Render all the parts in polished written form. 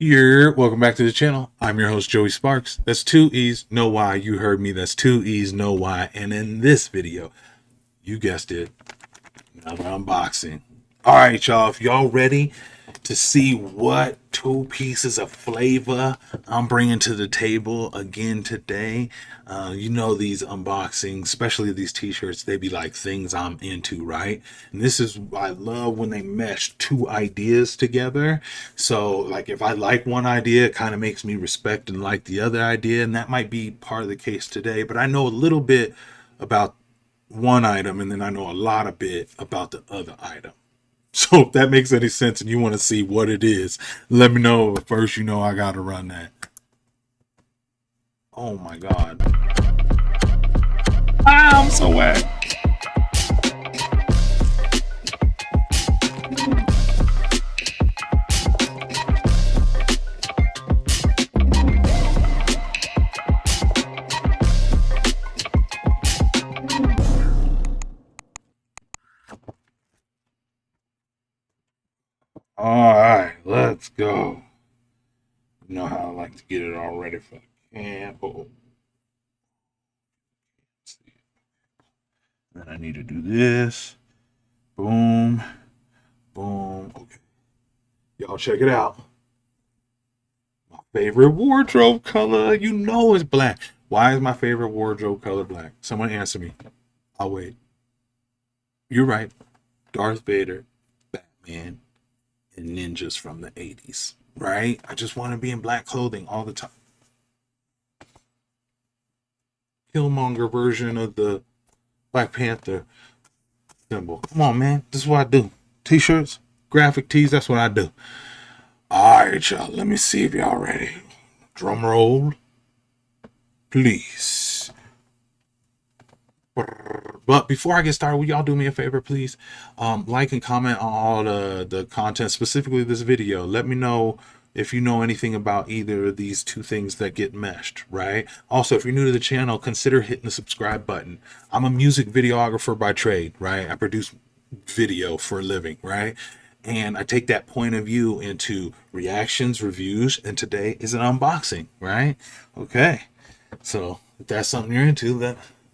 Welcome back to the channel. I'm your host, Joey Sparks. That's two E's, no Y. You heard me. That's two E's, no Y. And in this video, you guessed it, another unboxing. All right, y'all. If y'all ready to see what two pieces of flavor I'm bringing to the table again today, you know these unboxings, especially these t-shirts, they be like things I'm into, right? And this is, I love when they mesh two ideas together. So like if I like one idea, it kind of makes me respect and like the other idea, and that might be part of the case today. But I know a little bit about one item, and then I know a lot of bit about the other item. So if that makes any sense and you want to see what it is, let me know. But first, you know I gotta run that. Oh my god. I'm so wet. Alright, let's go. You know how I like to get it all ready for the camp. Oh, then I need to do this. Boom. Boom. Okay. Y'all check it out. My favorite wardrobe color, you know, is black. Why is my favorite wardrobe color black? Someone answer me. I'll wait. You're right. Darth Vader, Batman, and ninjas from the 80s, right? I just want to be in black clothing all the time. Killmonger version of the Black Panther symbol. Come on, man. This is what I do. T-shirts, graphic tees, that's what I do. All right, y'all. Let me see if y'all ready. Drum roll, please. But before I get started, will y'all do me a favor, please? Like and comment on all the content, specifically this video. Let me know if you know anything about either of these two things that get meshed, right? Also, if you're new to the channel, consider hitting the subscribe button. I'm a music videographer by trade, right? I produce video for a living, right? And I take that point of view into reactions, reviews, and today is an unboxing, right? Okay. So if that's something you're into,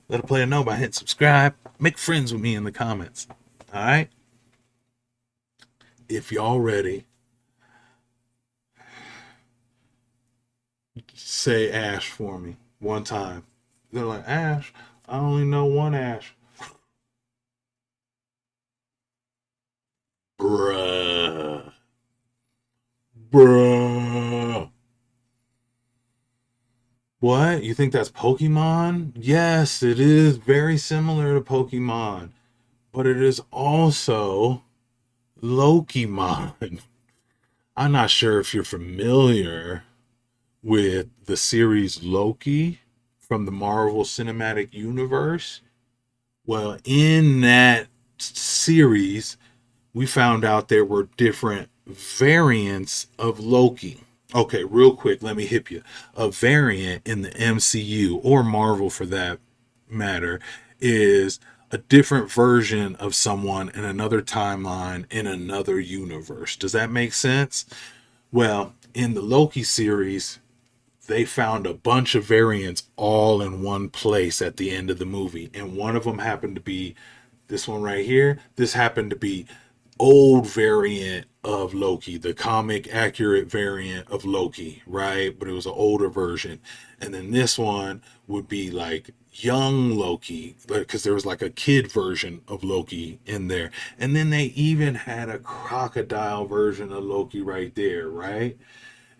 let a player know by hitting subscribe. Make friends with me in the comments. All right? If y'all ready, say Ash for me one time. They're like, Ash, I only know one Ash. Bruh. Bruh. What? You think that's Pokemon? Yes, it is very similar to Pokemon, but it is also Lokimon. I'm not sure if you're familiar with the series Loki from the Marvel Cinematic Universe. Well, in that series, we found out there were different variants of Loki. Okay, real quick, let me hip you. A variant in the MCU or Marvel for that matter is a different version of someone in another timeline in another universe. Does that make sense? Well, in the Loki series, they found a bunch of variants all in one place at the end of the movie. And one of them happened to be this one right here. This happened to be old variant of Loki, the comic accurate variant of Loki, right? But it was an older version. And then this one would be like young Loki, because there was like a kid version of Loki in there. And then they even had a crocodile version of Loki right there, right?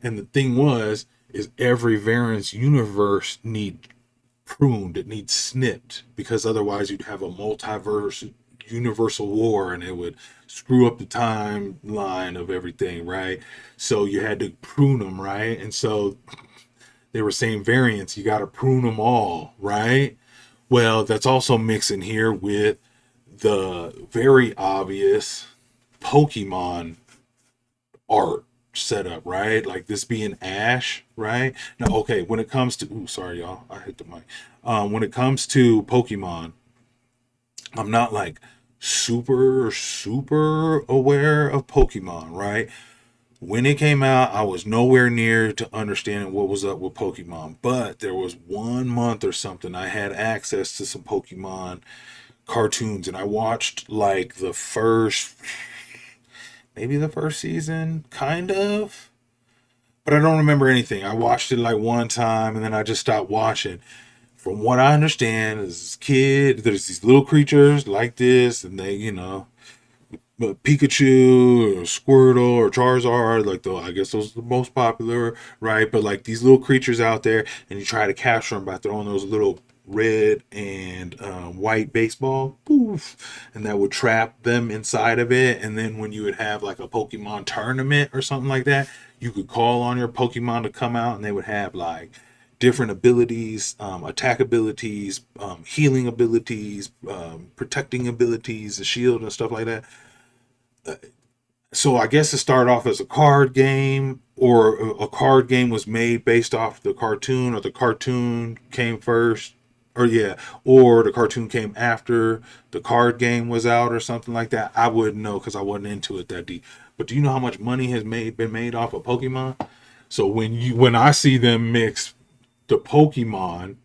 And the thing was, is every variance universe need pruned, it needs snipped, because otherwise you'd have a multiverse universal war and it would screw up the timeline of everything, right? So you had to prune them, right? And so they were saying variants, you got to prune them all, right? Well, that's also mixing here with the very obvious Pokemon art setup, right? Like this being Ash, right? Now, okay, when it comes to, ooh, sorry, y'all, I hit the mic. When it comes to Pokemon, I'm not like super aware of Pokemon, right? When it came out, I was nowhere near to understanding what was up with Pokemon. But there was 1 month or something I had access to some Pokemon cartoons, and I watched like the first, maybe the first season, kind of. But I don't remember anything. I watched it like one time, and then I just stopped watching. From what I understand, as this kid, there's these little creatures like this, and they, but Pikachu or Squirtle or Charizard, like I guess those are the most popular, right? But like these little creatures out there, and you try to capture them by throwing those little red and white baseball, poof, and that would trap them inside of it. And then when you would have like a Pokemon tournament or something like that, you could call on your Pokemon to come out, and they would have like different abilities, attack abilities, healing abilities, protecting abilities, the shield and stuff like that. So I guess it started off as a card game, or a card game was made based off the cartoon, or the cartoon came first, or yeah, or the cartoon came after the card game was out, or something like that. I wouldn't know because I wasn't into it that deep. But do you know how much money has been made off of Pokemon? So when I see them mix the Pokemon,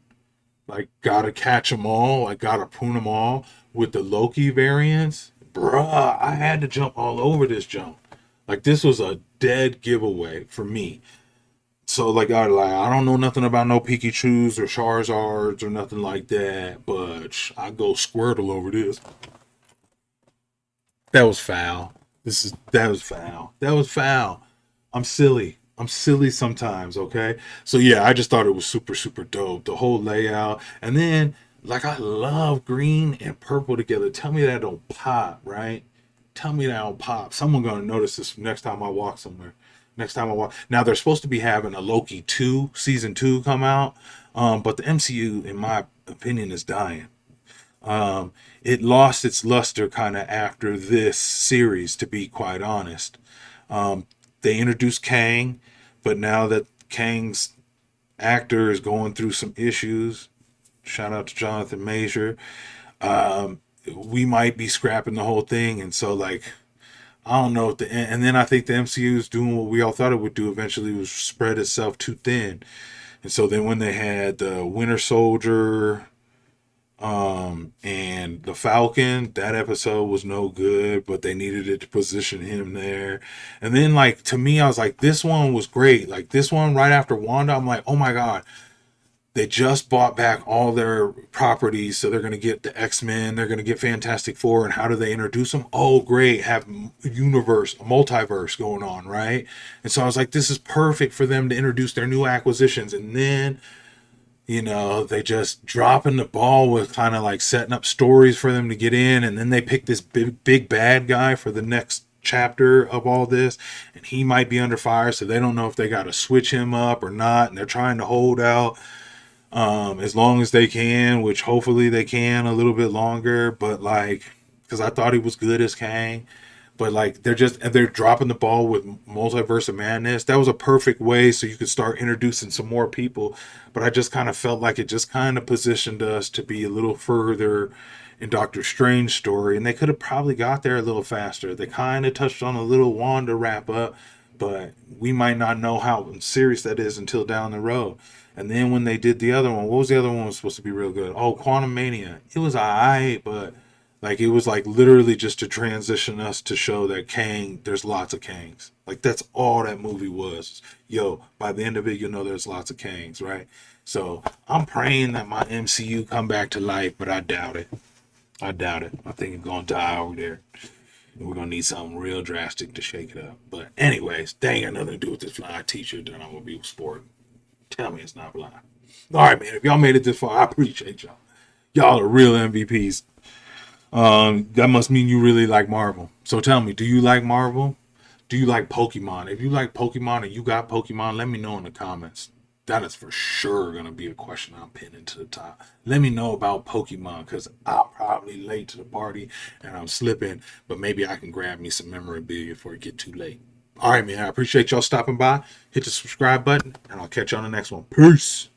like gotta catch them all, like gotta prune them all, with the Loki variants, bruh, I had to jump all over this jump. Like this was a dead giveaway for me. So I don't know nothing about no Pikachu's or Charizards or nothing like that, but I go Squirtle over this. That was foul. That was foul. That was foul. I'm silly. I'm silly sometimes, okay? So yeah, I just thought it was super, super dope. The whole layout. And then, like, I love green and purple together. Tell me that don't pop, right? Tell me that don't pop. Someone gonna notice this next time I walk somewhere. Next time I walk. Now they're supposed to be having a Loki 2, season 2 come out. But the MCU, in my opinion, is dying. Um, it lost its luster kind of after this series, to be quite honest. Um, they introduced Kang, but now that Kang's actor is going through some issues, shout out to Jonathan Major, um, we might be scrapping the whole thing. And so, like, I don't know. And then I think the MCU is doing what we all thought it would do eventually, was spread itself too thin. And so then when they had the Winter Soldier, and the Falcon, that episode was no good, but they needed it to position him there. And then, like, to me, I was like, this one was great. Like, this one right after Wanda, I'm like, oh my God, they just bought back all their properties. So they're going to get the X-Men, they're going to get Fantastic Four. And how do they introduce them? Oh, great. Have a multiverse going on, right? And so I was like, this is perfect for them to introduce their new acquisitions. And then they just dropping the ball with kind of like setting up stories for them to get in, and then they pick this big bad guy for the next chapter of all this, and he might be under fire, so they don't know if they got to switch him up or not, and they're trying to hold out as long as they can, which hopefully they can a little bit longer, but like, because I thought he was good as Kang. But like they're dropping the ball with Multiverse of Madness. That was a perfect way so you could start introducing some more people. But I just kind of felt like it just kind of positioned us to be a little further in Doctor Strange's story, and they could have probably got there a little faster. They kind of touched on a little Wanda wrap up, but we might not know how serious that is until down the road. And then when they did the other one, what was the other one was supposed to be real good? Oh, Quantum Mania. It was alright, but like it was like literally just to transition us to show that Kang, there's lots of Kangs. Like that's all that movie was. Yo, by the end of it, there's lots of Kangs, right? So I'm praying that my MCU come back to life, but I doubt it. I doubt it. I think it's gonna die over there. And we're gonna need something real drastic to shake it up. But anyways, they ain't got nothing to do with this flying t-shirt that I'm gonna be sporting. Tell me it's not blind. All right, man. If y'all made it this far, I appreciate y'all. Y'all are real MVPs. That must mean you really like Marvel. So tell me, do you like Marvel? Do you like Pokemon? If you like Pokemon and you got Pokemon, let me know in the comments. That is for sure gonna be a question I'm pinning to the top. Let me know about Pokemon, because I'm probably late to the party and I'm slipping, but maybe I can grab me some memorabilia before it get too late. All right, man. I appreciate y'all stopping by. Hit the subscribe button, and I'll catch you on the next one. Peace.